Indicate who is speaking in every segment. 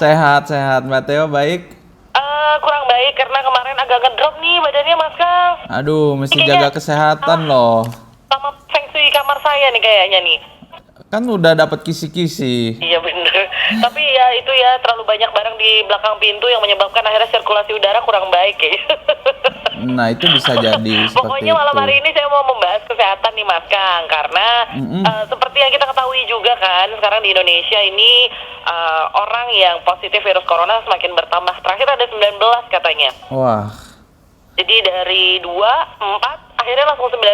Speaker 1: Sehat-sehat, Mbak Teo baik.
Speaker 2: Kurang baik karena kemarin agak ngedrop nih badannya Mas Kang.
Speaker 1: Aduh, mesti
Speaker 2: Ini
Speaker 1: jaga
Speaker 2: kayaknya
Speaker 1: kesehatan loh.
Speaker 2: sama feng shui kamar saya nih kayaknya nih.
Speaker 1: Kan udah dapat kisi-kisi.
Speaker 2: Iya bener. Tapi ya itu ya terlalu banyak barang di belakang pintu yang menyebabkan akhirnya sirkulasi udara kurang baik ya.
Speaker 1: Nah, itu bisa jadi seperti
Speaker 2: Pokoknya malam
Speaker 1: itu.
Speaker 2: hari ini saya mau membahas kesehatan nih Mas Kang karena seperti yang kita ketahui juga kan sekarang di Indonesia ini orang yang positif virus corona semakin bertambah. Terakhir ada 19 katanya.
Speaker 1: Wah,
Speaker 2: Jadi dari 2, 4, akhirnya langsung 19.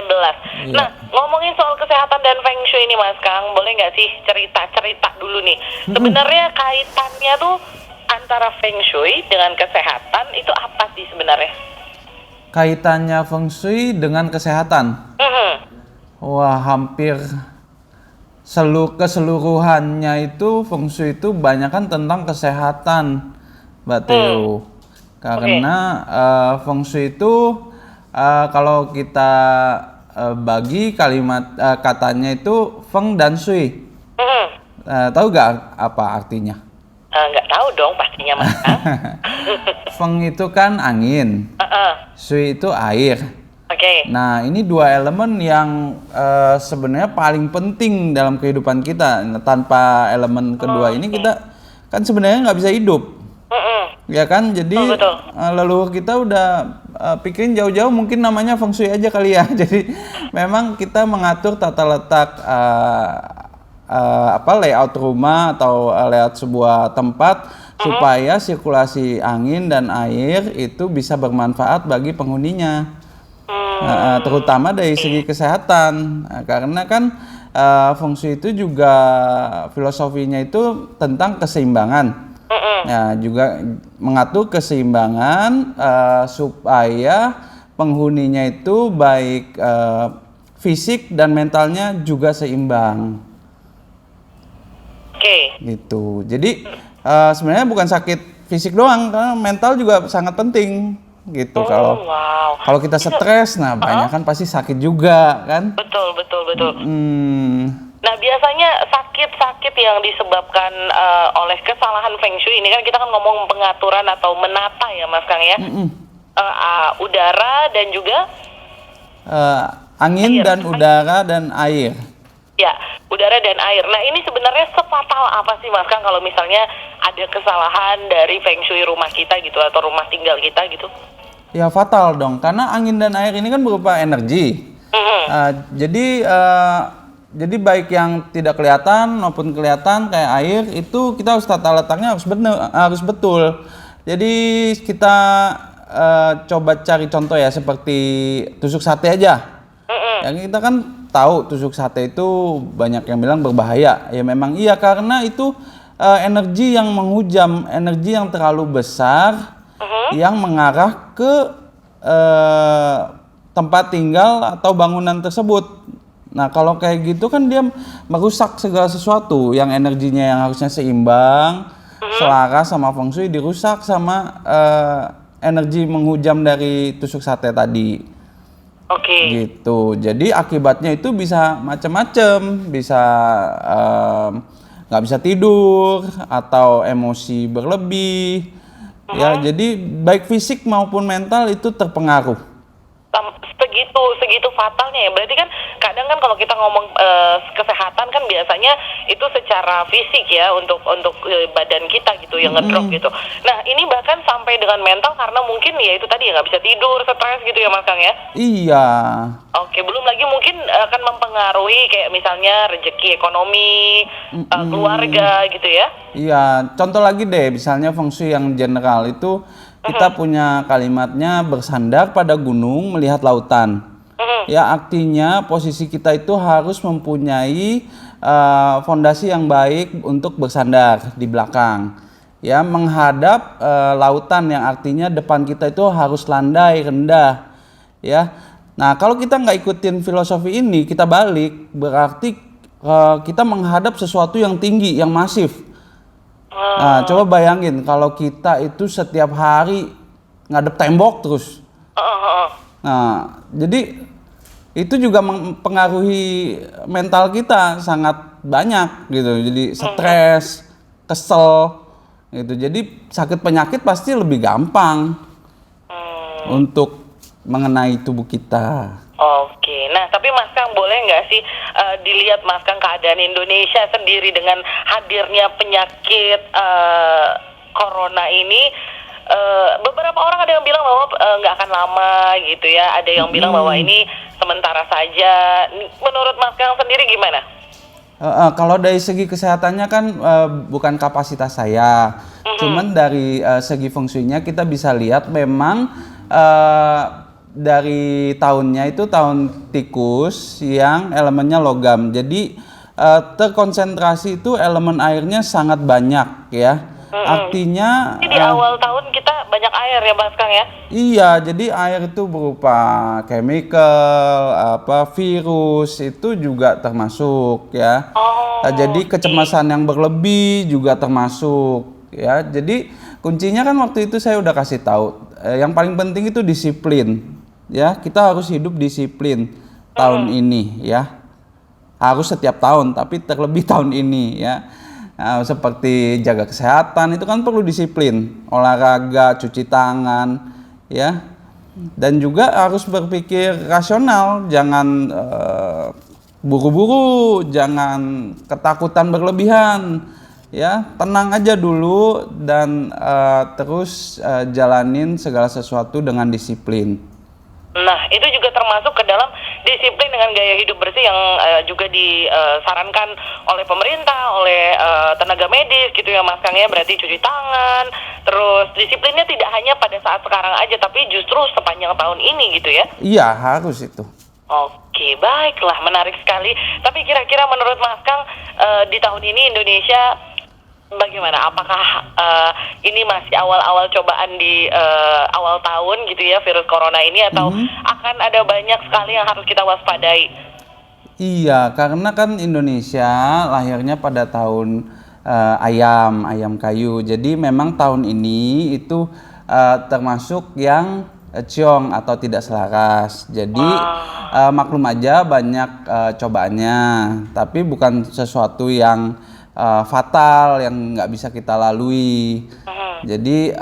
Speaker 1: iya.
Speaker 2: Nah, ngomongin soal kesehatan dan feng shui ini Mas Kang, boleh nggak sih cerita-cerita dulu nih? Sebenarnya kaitannya tuh antara feng shui dengan kesehatan itu apa sih sebenarnya?
Speaker 1: Kaitannya feng shui dengan kesehatan.
Speaker 2: Mhm.
Speaker 1: Wah, hampir keseluruhannya itu feng shui itu banyak kan tentang kesehatan, Mbak Teo. Karena feng shui itu kalau kita bagi kalimat katanya itu feng dan shui.
Speaker 2: Mhm.
Speaker 1: Tahu gak apa artinya?
Speaker 2: Nggak tahu dong pastinya Mas Kang.
Speaker 1: Feng itu kan angin,
Speaker 2: Heeh.
Speaker 1: shui itu air.
Speaker 2: Oke.
Speaker 1: Nah, ini dua elemen yang sebenarnya paling penting dalam kehidupan kita. Nah, tanpa elemen kedua ini kita kan sebenarnya nggak bisa hidup,
Speaker 2: Mhm.
Speaker 1: ya kan? Jadi
Speaker 2: Betul.
Speaker 1: leluhur kita udah pikirin jauh-jauh mungkin namanya feng shui aja kali ya. Jadi memang kita mengatur tata letak layout rumah atau layout sebuah tempat supaya sirkulasi angin dan air itu bisa bermanfaat bagi penghuninya. Terutama dari segi kesehatan. Karena kan feng shui itu juga filosofinya itu tentang keseimbangan. Nah, juga mengatur keseimbangan supaya penghuninya itu baik fisik dan mentalnya juga seimbang.
Speaker 2: Oke.
Speaker 1: Gitu. Jadi sebenarnya bukan sakit fisik doang, karena mental juga sangat penting. Gitu. Kalau
Speaker 2: Wow.
Speaker 1: kita stres, nah banyak kan pasti sakit juga kan.
Speaker 2: Betul.
Speaker 1: Hmm,
Speaker 2: Nah, biasanya sakit-sakit yang disebabkan oleh kesalahan feng shui ini kan kita kan ngomong pengaturan atau menata ya Mas Kang ya. Udara dan juga
Speaker 1: angin
Speaker 2: Air.
Speaker 1: dan udara dan air.
Speaker 2: ya, udara dan air. Nah, ini sebenarnya sefatal apa sih Mas Kang kalau misalnya ada kesalahan dari feng shui rumah kita gitu atau rumah tinggal kita gitu?
Speaker 1: Ya fatal dong, karena angin dan air ini kan berupa energi. Jadi baik yang tidak kelihatan maupun kelihatan kayak air itu kita harus tata letaknya harus betul. Jadi kita coba cari contoh ya seperti tusuk sate aja. Yang kita kan tahu tusuk sate itu banyak yang bilang berbahaya. Ya memang iya karena itu energi yang menghujam, energi yang terlalu besar yang mengarah ke tempat tinggal atau bangunan tersebut. Nah, kalau kayak gitu kan dia merusak segala sesuatu yang energinya yang harusnya seimbang, selaras sama feng shui dirusak sama energi menghujam dari tusuk sate tadi.
Speaker 2: Oke.
Speaker 1: Gitu. Jadi akibatnya itu bisa macam-macam, bisa nggak bisa tidur atau emosi berlebih. Ya, jadi baik fisik maupun mental itu terpengaruh.
Speaker 2: Segitu fatalnya ya. Berarti kan kadang kan kalau kita ngomong kesehatan kan biasanya itu secara fisik ya untuk badan kita gitu yang ngedrop gitu. Nah, ini bahkan sampai dengan mental karena mungkin ya itu tadi ya nggak bisa tidur, stres gitu ya Mas Kang ya.
Speaker 1: Iya.
Speaker 2: Oke, belum lagi mungkin akan mempengaruhi kayak misalnya rezeki ekonomi, keluarga gitu ya.
Speaker 1: Iya, contoh lagi deh, misalnya feng shui yang general itu kita punya kalimatnya bersandar pada gunung melihat lautan. Ya, artinya posisi kita itu harus mempunyai fondasi yang baik untuk bersandar di belakang. Ya, menghadap lautan yang artinya depan kita itu harus landai, rendah. Ya. Nah, kalau kita nggak ikutin filosofi ini, kita balik, berarti kita menghadap sesuatu yang tinggi, yang masif. Nah, coba bayangin kalau kita itu setiap hari ngadep tembok terus. Nah, jadi itu juga mempengaruhi mental kita sangat banyak gitu. Jadi stres, kesel, gitu. Jadi sakit penyakit pasti lebih gampang untuk mengenai tubuh kita.
Speaker 2: Oke, nah tapi Mas Kang boleh nggak sih dilihat Mas Kang keadaan Indonesia sendiri dengan hadirnya penyakit corona ini, beberapa orang ada yang bilang bahwa nggak akan lama gitu ya, ada yang bilang bahwa ini sementara saja. Menurut Mas Kang sendiri gimana?
Speaker 1: Kalau dari segi kesehatannya kan bukan kapasitas saya, cuman dari segi feng shui-nya kita bisa lihat memang dari tahunnya itu tahun tikus yang elemennya logam. Jadi terkonsentrasi itu elemen airnya sangat banyak ya. Artinya
Speaker 2: Di awal tahun kita banyak air ya Mas Kang ya?
Speaker 1: iya, jadi air itu berupa chemical, virus itu juga termasuk ya. Jadi kecemasan yang berlebih juga termasuk ya. Jadi kuncinya kan waktu itu saya udah kasih tahu, yang paling penting itu disiplin. Ya, kita harus hidup disiplin tahun ini ya. Harus setiap tahun, tapi terlebih tahun ini ya. Nah, seperti jaga kesehatan itu kan perlu disiplin, olahraga, cuci tangan ya. Dan juga harus berpikir rasional, jangan buru-buru, jangan ketakutan berlebihan. Ya, tenang aja dulu dan terus jalanin segala sesuatu dengan disiplin.
Speaker 2: Nah, itu juga termasuk ke dalam disiplin dengan gaya hidup bersih yang juga disarankan oleh pemerintah, oleh tenaga medis gitu ya Mas Kang ya. Berarti cuci tangan, terus disiplinnya tidak hanya pada saat sekarang aja, tapi justru sepanjang tahun ini gitu ya?
Speaker 1: Iya, harus itu.
Speaker 2: Oke, baiklah, menarik sekali. Tapi kira-kira menurut Mas Kang di tahun ini Indonesia bagaimana? Apakah ini masih awal-awal cobaan di awal tahun gitu ya virus corona ini, atau akan ada banyak sekali yang harus kita waspadai?
Speaker 1: Iya, karena kan Indonesia lahirnya pada tahun ayam kayu. Jadi memang tahun ini itu termasuk yang ciong atau tidak selaras. Jadi maklum aja banyak cobaannya, tapi bukan sesuatu yang fatal yang nggak bisa kita lalui. Jadi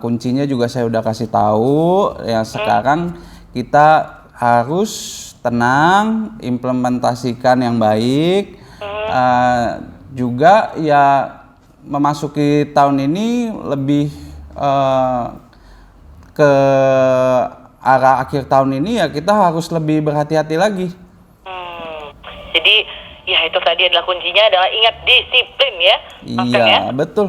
Speaker 1: kuncinya juga saya udah kasih tahu ya, sekarang kita harus tenang, implementasikan yang baik, juga ya memasuki tahun ini lebih ke arah akhir tahun ini ya kita harus lebih berhati-hati lagi.
Speaker 2: Jadi ya itu tadi adalah kuncinya, adalah ingat disiplin ya, Mas Kang ya?
Speaker 1: Iya, betul.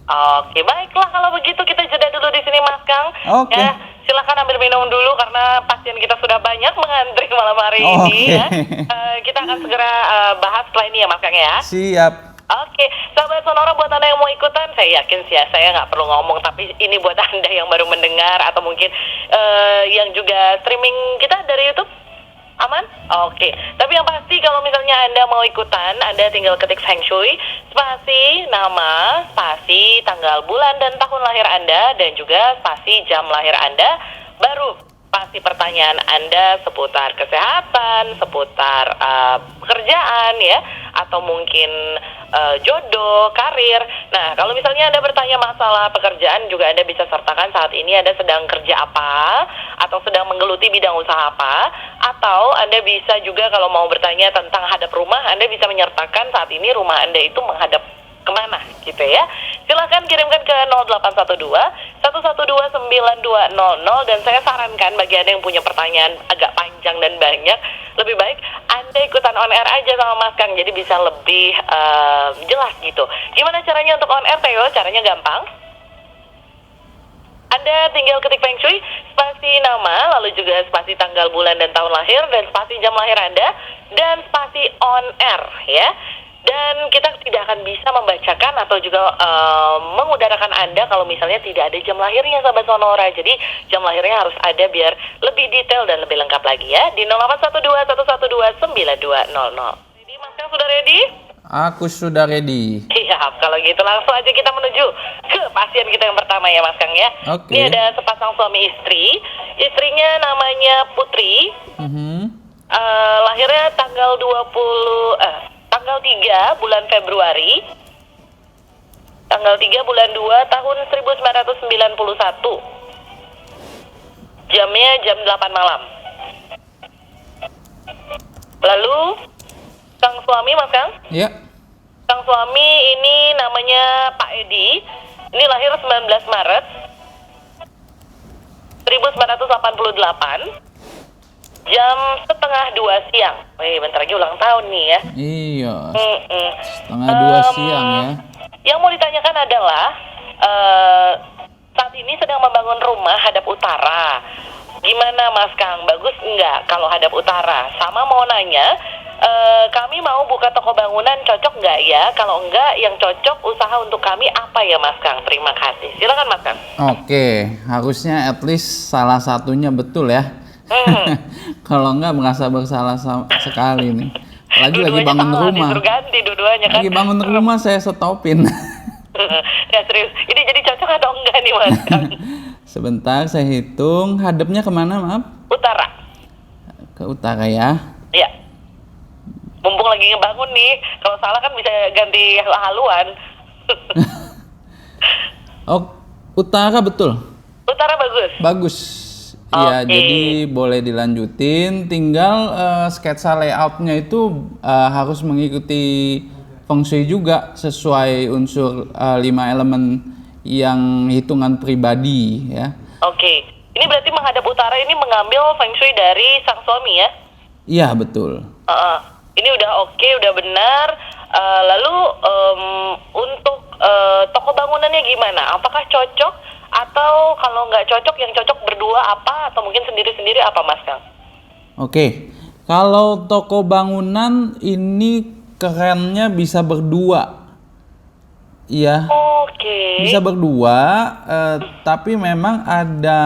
Speaker 2: Oke, baiklah kalau begitu kita jeda dulu di sini Mas Kang.
Speaker 1: Oke.
Speaker 2: Ya, silakan ambil minum dulu karena pasien kita sudah banyak mengantri malam hari ini ya. Kita akan segera bahas setelah ini ya Mas Kang ya.
Speaker 1: Siap.
Speaker 2: Oke, sahabat Sonora, buat Anda yang mau ikutan, saya yakin sih ya, saya nggak perlu ngomong, tapi ini buat Anda yang baru mendengar atau mungkin yang juga streaming kita dari YouTube. Aman? Oke. Tapi yang pasti kalau misalnya Anda mau ikutan, Anda tinggal ketik Feng Shui, spasi nama, spasi tanggal bulan dan tahun lahir Anda, dan juga spasi jam lahir Anda, baru pasti pertanyaan Anda seputar kesehatan, seputar pekerjaan ya, atau mungkin jodoh, karir. Nah, kalau misalnya Anda bertanya masalah pekerjaan, juga Anda bisa sertakan saat ini Anda sedang kerja apa, atau sedang menggeluti bidang usaha apa, atau Anda bisa juga kalau mau bertanya tentang hadap rumah, Anda bisa menyertakan saat ini rumah Anda itu menghadap kemana gitu ya. Silahkan kirimkan ke 0812 112 9200, dan saya sarankan bagi Anda yang punya pertanyaan agak panjang dan banyak, lebih baik Anda ikutan on air aja sama Mas Kang, jadi bisa lebih jelas gitu. Gimana caranya untuk on air, Theo? Caranya gampang. Anda tinggal ketik Feng Shui, spasi nama, lalu juga spasi tanggal bulan dan tahun lahir, dan spasi jam lahir Anda, dan spasi on air ya. Dan kita tidak akan bisa membacakan atau juga mengudarakan Anda kalau misalnya tidak ada jam lahirnya, sahabat Sonora. Jadi jam lahirnya harus ada biar lebih detail dan lebih lengkap lagi ya. Di 0812 112 9200. Jadi Mas Kang sudah ready?
Speaker 1: Aku sudah ready.
Speaker 2: Siap, kalau gitu langsung aja kita menuju ke pasien kita yang pertama ya Mas Kang ya.
Speaker 1: Oke.
Speaker 2: Ini ada sepasang suami istri. Istrinya namanya Putri. Lahirnya tanggal 3 bulan Februari. Tanggal 3 bulan 2 tahun 1991. Jamnya jam 8 malam. Lalu, sang suami, Mas Kang?
Speaker 1: Ya.
Speaker 2: Sang suami ini namanya Pak Edi. Ini lahir 19 Maret 1988. Jam setengah 2 siang. Wih, bentar lagi ulang tahun nih ya.
Speaker 1: Iya.
Speaker 2: Mm-mm.
Speaker 1: 1:30 siang ya.
Speaker 2: Yang mau ditanyakan adalah saat ini sedang membangun rumah hadap utara. Gimana Mas Kang? Bagus enggak kalau hadap utara? Sama mau nanya, kami mau buka toko bangunan, cocok nggak ya? Kalau enggak, yang cocok usaha untuk kami apa ya Mas Kang? Terima kasih. Silakan Mas Kang.
Speaker 1: Oke, harusnya at least salah satunya betul ya. Kalau enggak merasa bersalah sekali nih. Lagi bangun
Speaker 2: salah,
Speaker 1: rumah.
Speaker 2: disuruh ganti dua-duanya kan.
Speaker 1: Lagi bangun rumah saya stopin.
Speaker 2: Ya serius. Ini jadi cocok atau enggak nih Mas Kang?
Speaker 1: Sebentar saya hitung. Hadapnya kemana maaf?
Speaker 2: Utara.
Speaker 1: Ke utara ya.
Speaker 2: Ya. Mumpung lagi ngebangun nih. Kalau salah kan bisa ganti haluan.
Speaker 1: Oh, utara betul.
Speaker 2: Utara bagus.
Speaker 1: Bagus. Iya,
Speaker 2: Oke.
Speaker 1: jadi boleh dilanjutin. Tinggal sketsa layoutnya itu harus mengikuti feng shui juga sesuai unsur 5 elemen yang hitungan pribadi ya.
Speaker 2: Oke. Ini berarti menghadap utara ini mengambil feng shui dari sang suami ya?
Speaker 1: Iya betul.
Speaker 2: Ini udah oke, udah benar. Lalu untuk toko bangunannya gimana? Apakah cocok? Atau kalau nggak cocok, yang cocok berdua apa? Atau mungkin sendiri-sendiri apa Mas Kang?
Speaker 1: Oke, kalau toko bangunan ini kerennya bisa berdua. Iya.
Speaker 2: Oke.
Speaker 1: Bisa berdua, tapi memang ada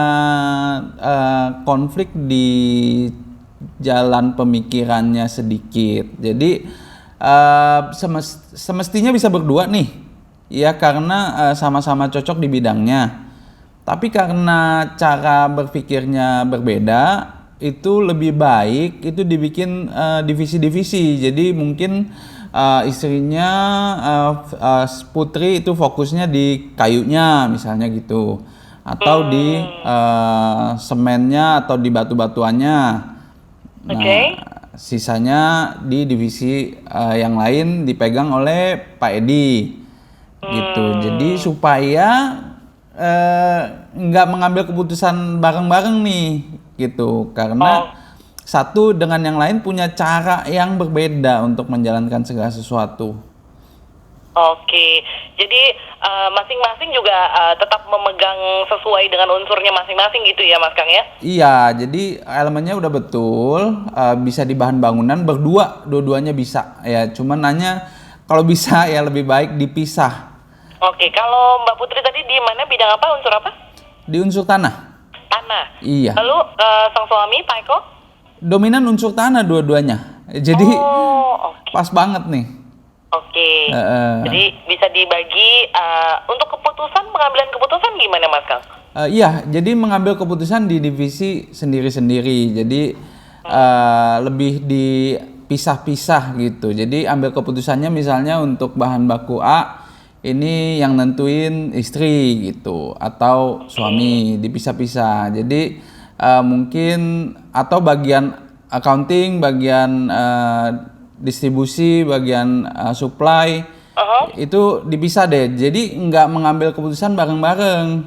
Speaker 1: konflik di jalan pemikirannya sedikit. Jadi semestinya bisa berdua nih, ya karena sama-sama cocok di bidangnya. Tapi karena cara berpikirnya berbeda, itu lebih baik itu dibikin divisi-divisi. Jadi mungkin istrinya Putri itu fokusnya di kayunya misalnya gitu, atau di semennya atau di batu-batuannya. Nah, sisanya di divisi yang lain dipegang oleh Pak Edi gitu. Jadi supaya nggak mengambil keputusan bareng-bareng nih gitu, karena satu dengan yang lain punya cara yang berbeda untuk menjalankan segala sesuatu.
Speaker 2: Oke, jadi masing-masing juga tetap memegang sesuai dengan unsurnya masing-masing gitu ya Mas Kang ya?
Speaker 1: Iya, jadi elemennya udah betul, bisa di bahan bangunan berdua, dua-duanya bisa ya. Cuman nanya kalau bisa ya lebih baik dipisah.
Speaker 2: Oke, kalau Mbak Putri tadi di mana, bidang apa, unsur apa?
Speaker 1: Di unsur tanah.
Speaker 2: Tanah.
Speaker 1: Iya.
Speaker 2: Lalu sang suami Pak Eko?
Speaker 1: Dominan unsur tanah dua-duanya. Jadi
Speaker 2: oke.
Speaker 1: pas banget nih.
Speaker 2: Oke. Jadi bisa dibagi untuk keputusan, pengambilan keputusan gimana Mas Kang?
Speaker 1: Iya, jadi mengambil keputusan di divisi sendiri-sendiri. Jadi lebih dipisah-pisah gitu. Jadi ambil keputusannya misalnya untuk bahan baku A ini yang nentuin istri gitu, atau suami, dipisah-pisah. Jadi mungkin atau bagian accounting, bagian distribusi, bagian supply itu dipisah deh. Jadi nggak mengambil keputusan bareng-bareng.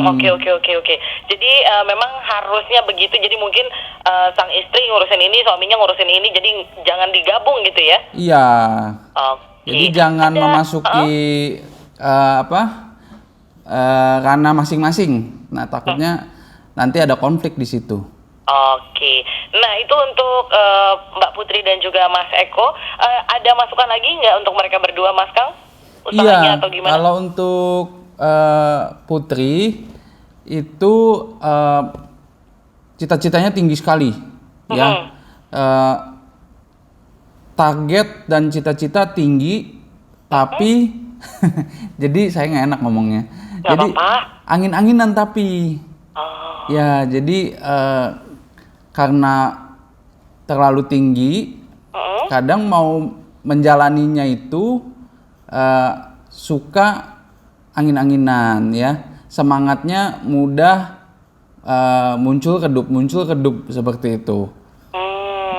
Speaker 2: Oke. Jadi memang harusnya begitu. Jadi mungkin sang istri ngurusin ini, suaminya ngurusin ini. Jadi jangan digabung gitu ya?
Speaker 1: Iya.
Speaker 2: Oke.
Speaker 1: Jadi jangan memasuki ranah masing-masing. Nah takutnya nanti ada konflik di situ.
Speaker 2: Oke. Nah itu untuk Mbak Putri dan juga Mas Eko. Ada masukan lagi nggak untuk mereka berdua Mas Kang? Usahanya atau gimana?
Speaker 1: Kalau untuk Putri itu cita-citanya tinggi sekali, ya. Target dan cita-cita tinggi, tapi jadi saya nggak enak ngomongnya.
Speaker 2: Gak
Speaker 1: jadi
Speaker 2: apa-apa.
Speaker 1: Angin-anginan tapi, ya jadi karena terlalu tinggi, kadang mau menjalaninya itu suka angin-anginan ya. Semangatnya mudah muncul kedup seperti itu.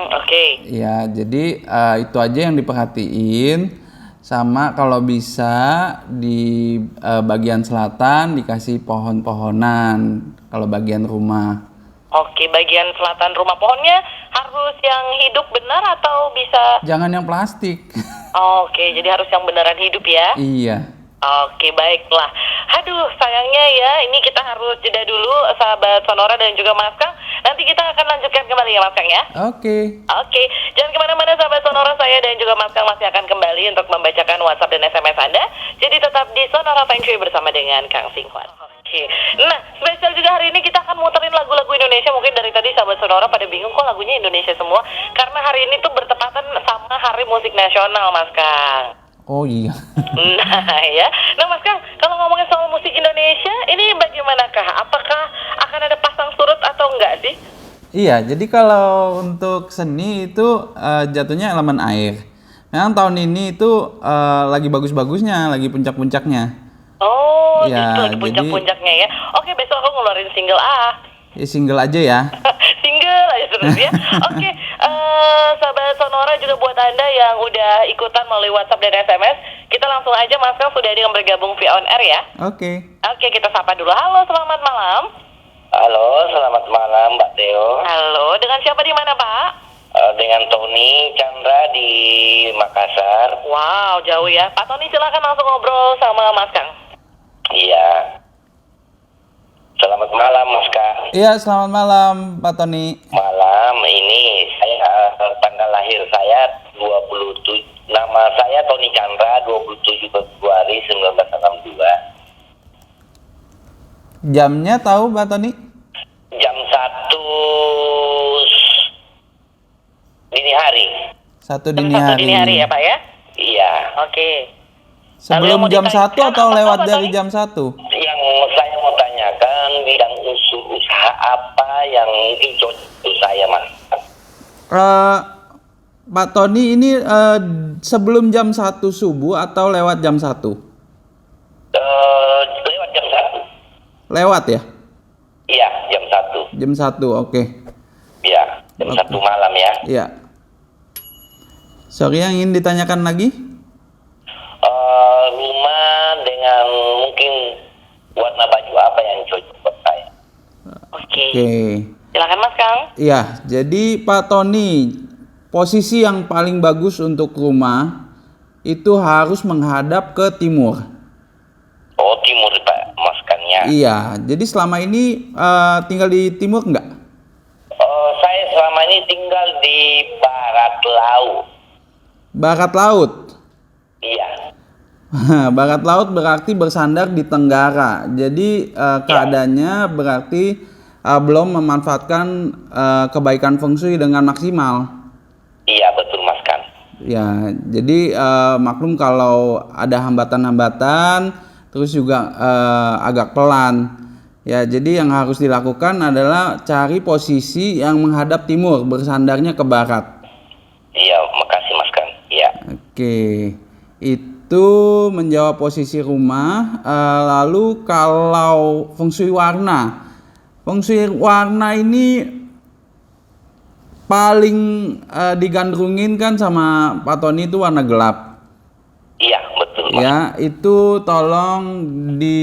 Speaker 2: Oke.
Speaker 1: Ya, jadi itu aja yang diperhatiin. Sama kalau bisa di bagian selatan dikasih pohon-pohonan kalau bagian rumah.
Speaker 2: Oke, bagian selatan rumah pohonnya harus yang hidup benar atau bisa?
Speaker 1: Jangan yang plastik.
Speaker 2: Oke, jadi harus yang beneran hidup ya?
Speaker 1: Iya.
Speaker 2: Oke, baiklah. Aduh, sayangnya ya, ini kita harus jeda dulu, sahabat Sonora dan juga Mas Kang. Nanti kita akan lanjutkan kembali ya, Mas Kang ya?
Speaker 1: Oke.
Speaker 2: Oke, jangan kemana-mana sahabat Sonora, saya dan juga Mas Kang masih akan kembali untuk membacakan WhatsApp dan SMS Anda. Jadi tetap di Sonora Feng Shui bersama dengan Kang Singhuan. Oke, nah spesial juga hari ini kita akan muterin lagu-lagu Indonesia. Mungkin dari tadi sahabat Sonora pada bingung kok lagunya Indonesia semua. Karena hari ini tuh bertepatan sama Hari Musik Nasional, Mas Kang.
Speaker 1: Oh iya.
Speaker 2: Nah ya, nah Mas Kang, kalau ngomongin soal musik Indonesia, ini bagaimanakah? Apakah akan ada pasang surut atau enggak sih?
Speaker 1: Iya, jadi kalau untuk seni itu jatuhnya elemen air. Memang tahun ini itu lagi bagus-bagusnya, lagi puncak-puncaknya.
Speaker 2: Oh,
Speaker 1: Ya,
Speaker 2: justru lagi puncak-puncaknya ya. Oke, besok aku ngeluarin single
Speaker 1: Ya single aja ya.
Speaker 2: single aja terus ya. Oke, sahabat Sonora juga buat Anda yang udah ikutan melalui WhatsApp dan SMS, kita langsung aja Mas Kang sudah ada yang bergabung via on air ya.
Speaker 1: Oke.
Speaker 2: Oke, kita sapa dulu. Halo, selamat malam.
Speaker 3: Halo, selamat malam Mbak Theo.
Speaker 2: Halo, dengan siapa di mana Pak?
Speaker 3: Dengan Tony Chandra di Makassar.
Speaker 2: Wow, jauh ya. Pak Tony silakan langsung ngobrol sama Mas Kang.
Speaker 3: Iya. Selamat malam Mas Kang.
Speaker 1: Iya, selamat malam Pak Tony.
Speaker 3: Malam ini saya tanggal lahir saya 27. Nama saya Tony Chandra, 27 Februari 1962.
Speaker 1: Jamnya tahu Pak Tony?
Speaker 3: Jam 1 dini hari.
Speaker 1: 1
Speaker 2: Jam
Speaker 1: dini
Speaker 2: 1
Speaker 1: hari.
Speaker 2: dini hari ya Pak ya?
Speaker 3: Iya.
Speaker 2: Oke.
Speaker 1: Sebelum
Speaker 2: Lalu yang
Speaker 1: jam
Speaker 2: mau
Speaker 1: 1
Speaker 2: ditanyakan
Speaker 1: atau
Speaker 2: apa,
Speaker 1: lewat
Speaker 2: Pak
Speaker 1: dari
Speaker 2: Tony?
Speaker 1: jam 1?
Speaker 3: Yang saya mau tanyakan bidang usaha apa yang cocok untuk saya Mas?
Speaker 1: Pak Tony ini sebelum jam 1 subuh atau lewat jam 1?
Speaker 3: Lewat jam 1.
Speaker 1: Lewat ya?
Speaker 3: Iya, jam 1.
Speaker 1: Jam 1, oke.
Speaker 3: Iya, jam 1 malam ya.
Speaker 1: Iya. Sorry, yang ingin ditanyakan lagi?
Speaker 3: Rumah dengan mungkin warna baju apa yang cocok buat saya?
Speaker 2: Oke.
Speaker 1: Oke.
Speaker 2: Silakan Mas Kang.
Speaker 1: Iya, jadi Pak Tony, posisi yang paling bagus untuk rumah itu harus menghadap ke timur.
Speaker 3: Oh, timur Pak, Mas kan ya.
Speaker 1: Iya, jadi selama ini tinggal di timur enggak?
Speaker 3: Saya selama ini tinggal di barat laut.
Speaker 1: Barat laut.
Speaker 3: Iya.
Speaker 1: Barat laut berarti bersandar di tenggara. Jadi keadaannya berarti belum memanfaatkan kebaikan feng shui dengan maksimal.
Speaker 3: Iya, betul Mas kan.
Speaker 1: Ya, jadi maklum kalau ada hambatan-hambatan, terus juga agak pelan. Ya, jadi yang harus dilakukan adalah cari posisi yang menghadap timur, bersandarnya ke barat.
Speaker 3: Iya, makasih Mas kan. Iya.
Speaker 1: Oke, itu menjawab posisi rumah. Lalu kalau feng shui warna ini paling digandrungin kan sama Pak Tony itu warna gelap.
Speaker 3: Iya, betul Mas.
Speaker 1: Ya, itu tolong di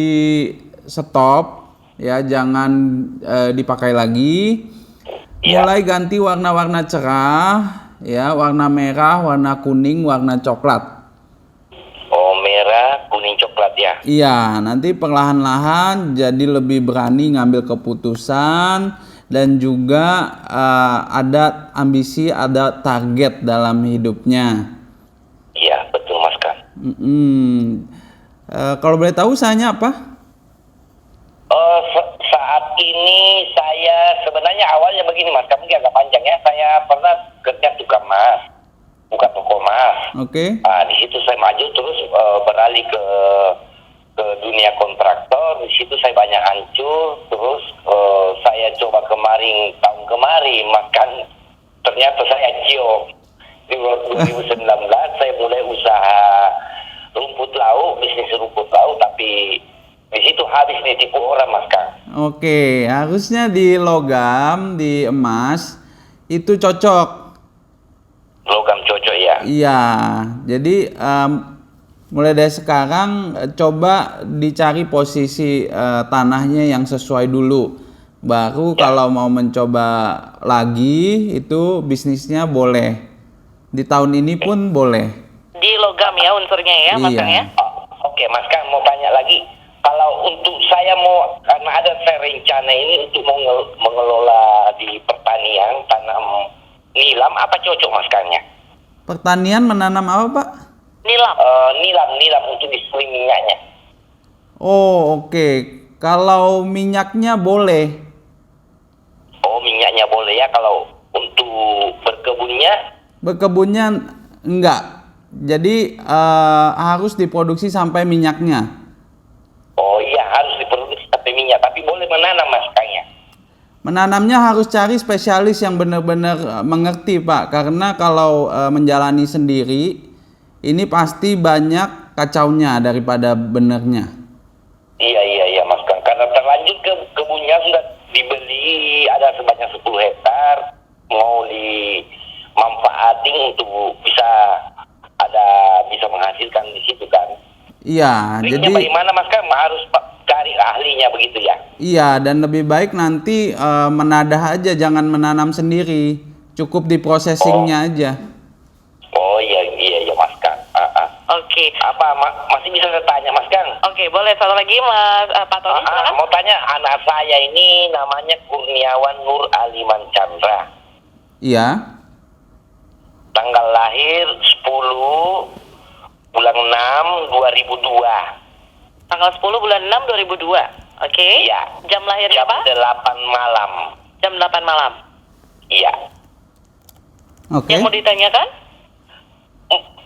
Speaker 1: stop ya, jangan dipakai lagi.
Speaker 3: Iya.
Speaker 1: Mulai ganti warna-warna cerah ya, warna merah, warna kuning, warna coklat.
Speaker 3: Oh, merah, kuning, coklat ya.
Speaker 1: Iya, nanti perlahan-lahan jadi lebih berani ngambil keputusan dan juga ada ambisi, ada target dalam hidupnya.
Speaker 3: Iya, betul Mas kan.
Speaker 1: Kalau boleh tahu usahanya apa?
Speaker 3: Saat ini saya sebenarnya awalnya begini Mas, mungkin agak panjang ya. Saya pernah kerja tukang emas, buka toko emas.
Speaker 1: Oke.
Speaker 3: Nah, di situ saya maju terus beralih ke dunia kontraktor. Di situ saya banyak hancur. Terus saya coba tahun kemarin makan, ternyata saya ciok. Di 2019 saya mulai usaha rumput laut, bisnis rumput laut, tapi di situ habis ditipu orang, Mas Kang.
Speaker 1: Oke, harusnya di logam, di emas itu cocok.
Speaker 3: Logam cocok ya.
Speaker 1: Iya, jadi mulai dari sekarang coba dicari posisi tanahnya yang sesuai dulu. Baru kalau mau mencoba lagi itu bisnisnya boleh. Di tahun ini pun boleh.
Speaker 2: Di logam ya unsurnya ya, Mas
Speaker 1: Iya.
Speaker 2: Kang ya.
Speaker 3: Oke, Mas Kang mau tanya lagi. Kalau untuk saya mau, karena ada saya rencana ini untuk mengelola di pertanian, tanam nilam, apa cocok Mas Kangnya?
Speaker 1: Pertanian menanam apa, Pak?
Speaker 2: Nilam.
Speaker 3: Nilam untuk diseling minyaknya.
Speaker 1: Oh, oke. Kalau minyaknya boleh.
Speaker 3: Oh, minyaknya boleh ya. Kalau untuk berkebunnya,
Speaker 1: Berkebunnya enggak. Jadi harus diproduksi sampai minyaknya.
Speaker 3: oh iya harus diproduksi sampai minyak. Tapi boleh menanam Mas Kangnya.
Speaker 1: Menanamnya harus cari spesialis yang benar-benar mengerti, Pak. Karena kalau menjalani sendiri, ini pasti banyak kacaunya daripada benernya.
Speaker 3: Iya Mas Kang. Karena terlanjur kebunnya sudah dibeli, ada sebanyak 10 hektar, mau dimanfaatin untuk bisa menghasilkan di situ kan.
Speaker 1: Iya,
Speaker 3: Triknya
Speaker 1: jadi
Speaker 3: bagaimana Mas Kang? Harus cari ahlinya begitu ya.
Speaker 1: iya, dan lebih baik nanti menadah aja, jangan menanam sendiri. Cukup di processingnya aja.
Speaker 3: Oh iya Mas Kang.
Speaker 2: Oke.
Speaker 3: Apa masih bisa saya tanya Mas Kang?
Speaker 2: Oke, boleh satu lagi Mas Pak Tony silakan.
Speaker 3: Mau tanya, anak saya ini namanya Kurniawan Nur Aliman Chandra.
Speaker 1: Iya.
Speaker 3: Tanggal lahir 10 bulan 6 2002.
Speaker 2: Tanggal 10 bulan 6 2002. Oke.
Speaker 3: Iya.
Speaker 2: Jam lahirnya
Speaker 3: Jam
Speaker 2: apa?
Speaker 3: 8 malam.
Speaker 2: Jam 8 malam.
Speaker 3: Iya.
Speaker 1: Oke.
Speaker 2: Yang mau ditanyakan?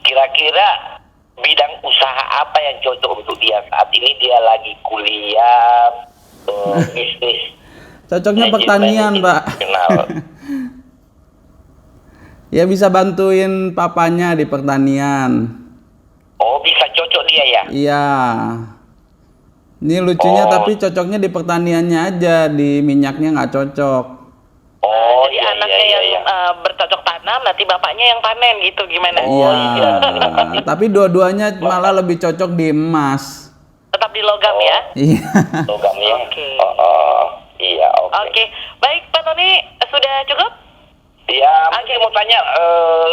Speaker 3: Kira-kira bidang usaha apa yang cocok untuk dia saat ini? Dia lagi kuliah, bisnis.
Speaker 1: Cocoknya pertanian, Pak.
Speaker 3: Kenal.
Speaker 1: Ya bisa bantuin papanya di pertanian.
Speaker 3: Oh, bisa cocok dia ya?
Speaker 1: Iya. Ini lucunya
Speaker 3: Oh.
Speaker 1: tapi cocoknya di pertaniannya aja, di minyaknya nggak cocok.
Speaker 3: Oh,
Speaker 2: Jadi anaknya yang bercocok tanam, nanti bapaknya yang panen gitu gimana?
Speaker 1: Iya.
Speaker 3: iya.
Speaker 1: Tapi dua-duanya malah lebih cocok di emas.
Speaker 2: Tetap di logam ya.
Speaker 1: Iya.
Speaker 3: Logamnya.
Speaker 2: Oke.
Speaker 3: Iya, oke.
Speaker 2: Oke. Baik Pak Tony, sudah cukup?
Speaker 3: Ya, mungkin mau tanya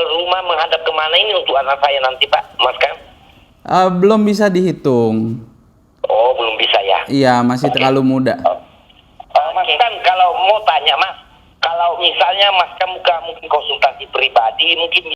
Speaker 3: rumah menghadap kemana ini untuk anak saya nanti Pak, Mas Kang?
Speaker 1: Belum bisa dihitung.
Speaker 3: Oh, belum bisa ya?
Speaker 1: Iya, masih terlalu muda.
Speaker 3: Mas Kang, kalau mau tanya Mas, kalau misalnya Mas Kang mungkin konsultasi pribadi, mungkin